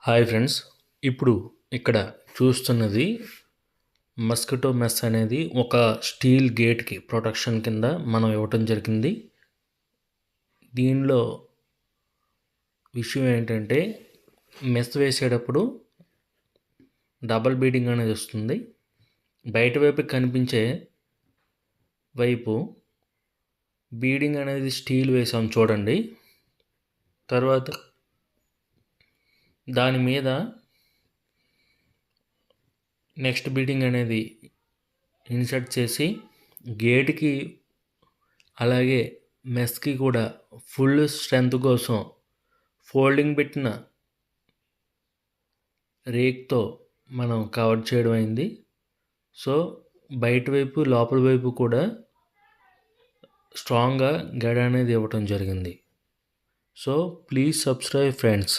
Hi friends. ఇప్పుడు ఇక్కడ చూస్తున్నది మస్కిటో మెస్ అనేది ఒక స్టీల్ గేట్‌కి ప్రొటెక్షన్ కింద మనం ఇవ్వటం జరిగింది. దీనిలో విషయం ఏంటంటే మెస్ వేసేటప్పుడు డబుల్ బీడింగ్ అనేది వస్తుంది. బయట వైపు కనిపించే వైపు బీడింగ్ అనేది స్టీల్ వేసాం చూడండి. తర్వాత దాని మీద నెక్స్ట్ బీడింగ్ అనేది ఇన్సర్ట్ చేసి గేట్‌కి అలాగే మెస్‌కి కూడా ఫుల్ స్ట్రెంత్ కోసం ఫోల్డింగ్ పెట్టిన రేక్‌తో మనం కవర్ చేయడం అయింది. సో, బయట వైపు, లోపల వైపు కూడా స్ట్రాంగ్‌గా గెడ అనేది ఇవ్వటం జరిగింది. So, please subscribe friends.